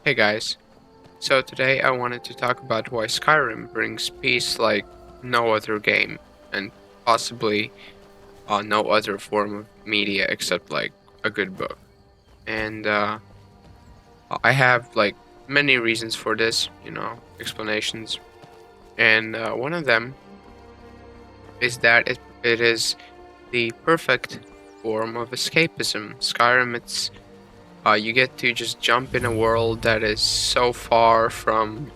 Hey guys, so today I wanted to talk about why Skyrim brings peace like no other game, and possibly no other form of media except like a good book. And I have like many reasons for this, explanations. And one of them is that it is the perfect form of escapism. Skyrim, it's you get to just jump in a world that is so far from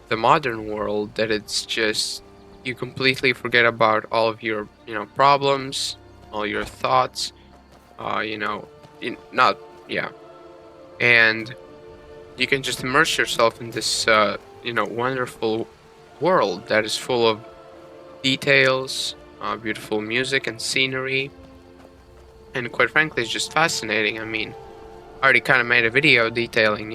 the modern world that it's just you completely forget about all of your problems, all your thoughts, uh you know not yeah, and you can just immerse yourself in this wonderful world that is full of details, beautiful music and scenery, and quite frankly it's just fascinating. I mean, I already kind of made a video detailing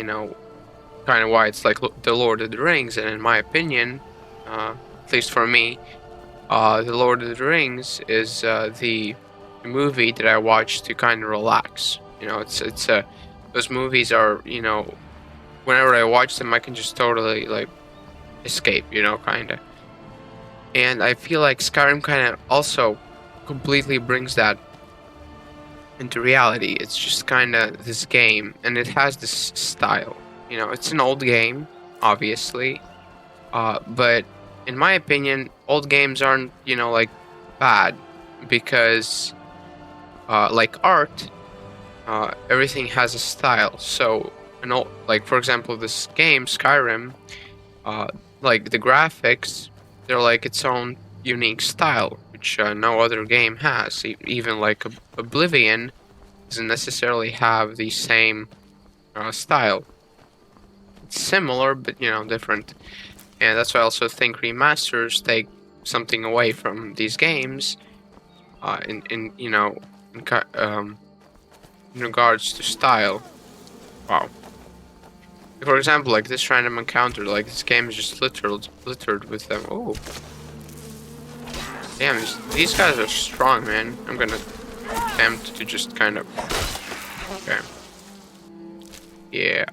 kind of why it's like the Lord of the Rings, and in my opinion, at least for me, the Lord of the Rings is the movie that I watch to kind of relax. It's those movies are whenever I watch them, I can just totally like escape, kind of. And I feel like Skyrim kind of also completely brings that into reality. It's just kind of this game, and it has this style. It's an old game, obviously, but in my opinion, old games aren't, like bad because, like art, everything has a style. So, like for example, this game Skyrim, uh, like the graphics, they're like its own unique style, which no other game has. Even like Oblivion doesn't necessarily have the same style. It's similar, but different. And that's why I also think remasters take something away from these games, in regards to style. Wow. For example, like this random encounter, like this game is just littered with them. Oh, damn! These guys are strong, man. I'm gonna attempt to just kind of. Okay. Yeah.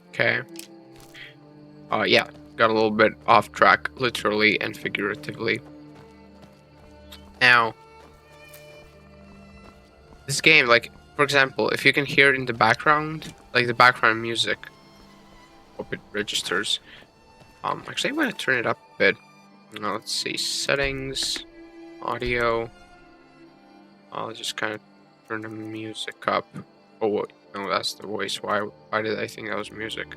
Okay. Yeah. Got a little bit off track, literally and figuratively. Now, this game, like, for example, if you can hear it in the background, like the background music, hope it registers. Actually, I'm gonna turn it up a bit. Now, let's see, settings, audio. I'll just kind of turn the music up. Oh, no, that's the voice. Why did I think that was music?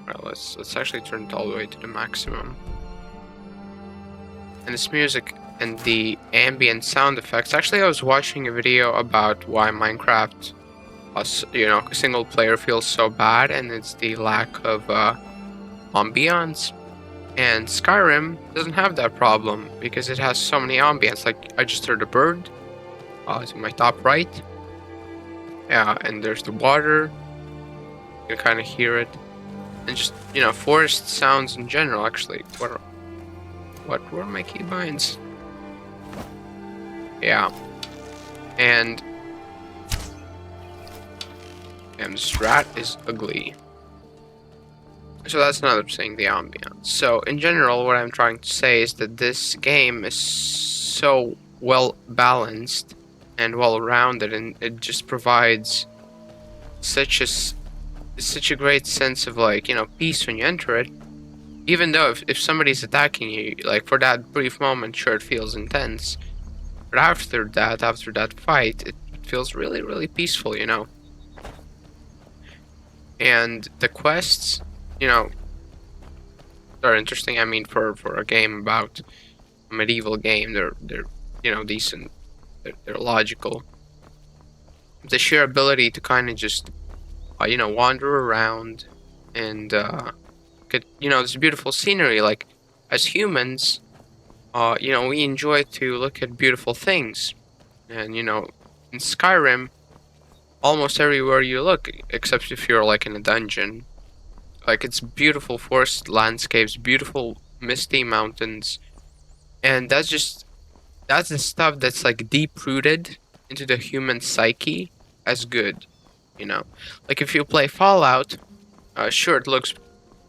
Well, let's actually turn it all the way to the maximum. And this music and the ambient sound effects. Actually, I was watching a video about why Minecraft, single player feels so bad, and it's the lack of ambience. And Skyrim doesn't have that problem because it has so many ambience. Like I just heard a bird, to my top right. Yeah, and there's the water. You can kind of hear it, and just forest sounds in general. Actually, what were my keybinds? Yeah, and this rat is ugly. So that's another thing, the ambience. So in general, what I'm trying to say is that this game is so well balanced and well rounded, and it just provides such a great sense of like peace when you enter it. Even though if somebody's attacking you, like for that brief moment, sure it feels intense, but after that fight, it feels really, really peaceful, And the quests, they're interesting. I mean, for a game about a medieval game, they're decent. They're logical. The sheer ability to kind of just wander around and get this beautiful scenery. Like as humans, we enjoy to look at beautiful things, and in Skyrim, almost everywhere you look, except if you're like in a dungeon, like it's beautiful forest landscapes, beautiful misty mountains, and that's the stuff that's like deep rooted into the human psyche as good. You know, like if you play Fallout, sure it looks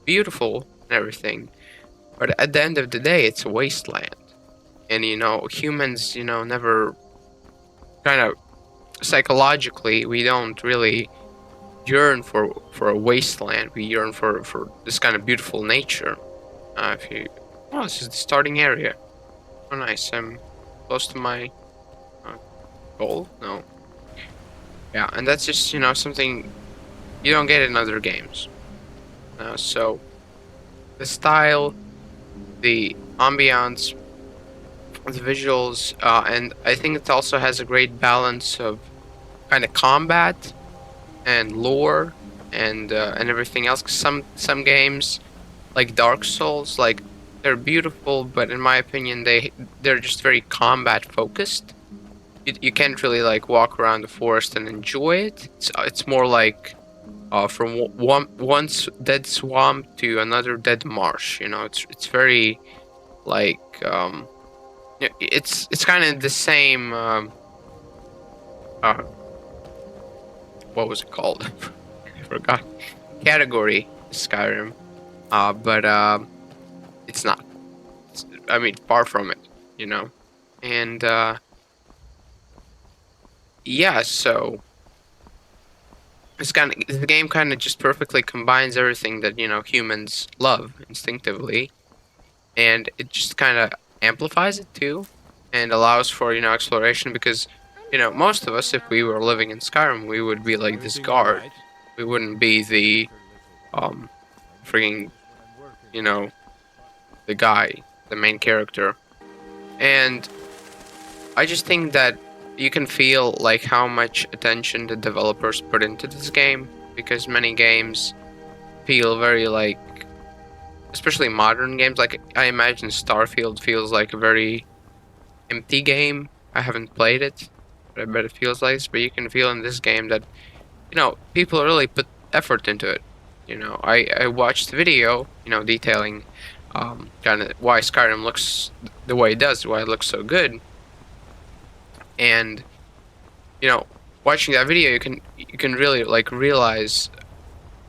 beautiful and everything, but at the end of the day, it's a wasteland. And humans, never kind of psychologically, we don't really yearn for a wasteland. We yearn for this kind of beautiful nature. If you, oh, this is the starting area. Oh, nice. I'm close to my uh, goal. No, yeah, and that's just something you don't get in other games. So the style, the ambiance, the visuals, and I think it also has a great balance of kind of combat and lore and everything else. 'Cause some games like Dark Souls, like they're beautiful, but in my opinion, they're just very combat focused. You can't really like walk around the forest and enjoy it. It's more like from one dead swamp to another dead marsh. It's very like it's kind of the same. Uh, what was it called? I forgot. Category Skyrim, but it's not. I mean, far from it. And yeah, so the game kind of just perfectly combines everything that humans love instinctively, and it just kind of amplifies it too, and allows for exploration because most of us, if we were living in Skyrim, we would be like this guard. We wouldn't be the um freaking you know the guy, the main character. And I just think that you can feel like how much attention the developers put into this game, because many games feel very like, especially modern games, like I imagine Starfield feels like a very empty game. I haven't played it, but I bet it feels like this. But you can feel in this game that people really put effort into it. I watched the video, detailing kind of why Skyrim looks the way it does, why it looks so good. And watching that video, you can really like realize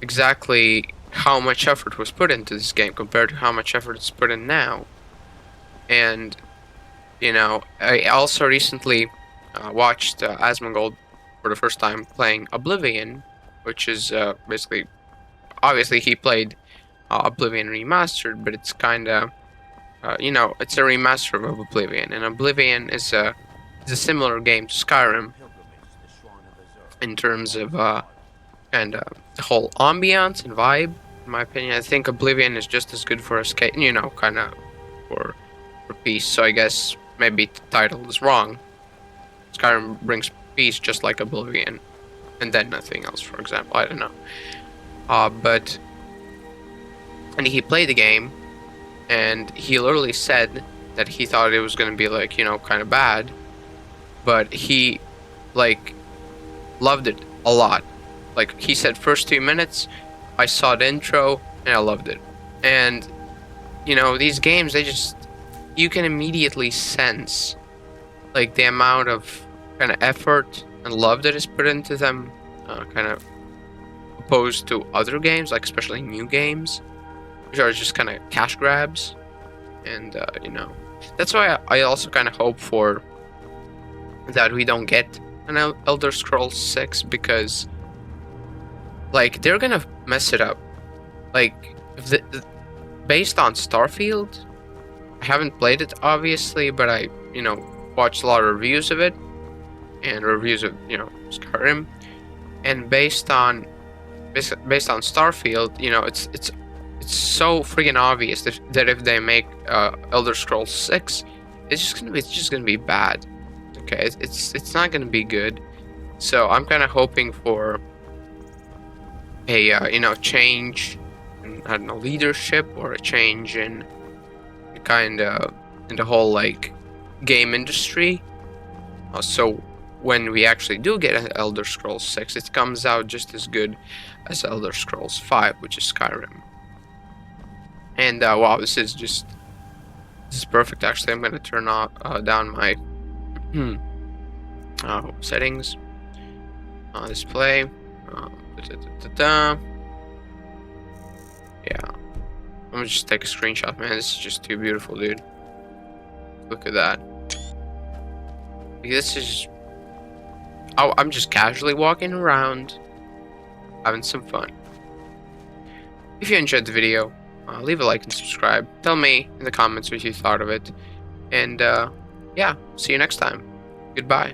exactly how much effort was put into this game compared to how much effort is put in now. And I also recently watched Asmongold for the first time playing Oblivion, which is basically, obviously he played Oblivion Remastered, but it's kind of it's a remaster of Oblivion, and Oblivion is a similar game to Skyrim in terms of kind of the whole ambiance and vibe. In my opinion, I think Oblivion is just as good for escape, kind of for peace. So I guess maybe the title is wrong. Skyrim brings peace just like Oblivion, and then nothing else. For example, I don't know. But and he played the game, and he literally said that he thought it was gonna be like kind of bad, but he like loved it a lot. Like he said, first 2 minutes, I saw the intro and I loved it. And these games, you can immediately sense like the amount of kind of effort and love that is put into them, kind of opposed to other games, like especially new games, which are just kind of cash grabs. And that's why I also kind of hope for that we don't get an Elder Scrolls 6, because like they're gonna mess it up. Like based on Starfield, I haven't played it obviously, but I watched a lot of reviews of it and reviews of Skyrim, and based on Starfield, it's so freaking obvious that if they make Elder Scrolls 6, it's just gonna be bad. Okay, it's not gonna be good. So I'm kind of hoping for a change in, I don't know, leadership, or a change in the whole like game industry. So when we actually do get an Elder Scrolls 6, it comes out just as good as Elder Scrolls 5, which is Skyrim. And wow, this is perfect. Actually, I'm gonna turn down my settings, display. Da-da-da-da-da. Yeah, I'm gonna just take a screenshot, man. This is just too beautiful, dude. Look at that. Like, this is just... Oh, I'm just casually walking around, having some fun. If you enjoyed the video, leave a like and subscribe. Tell me in the comments what you thought of it. And yeah, see you next time. Goodbye.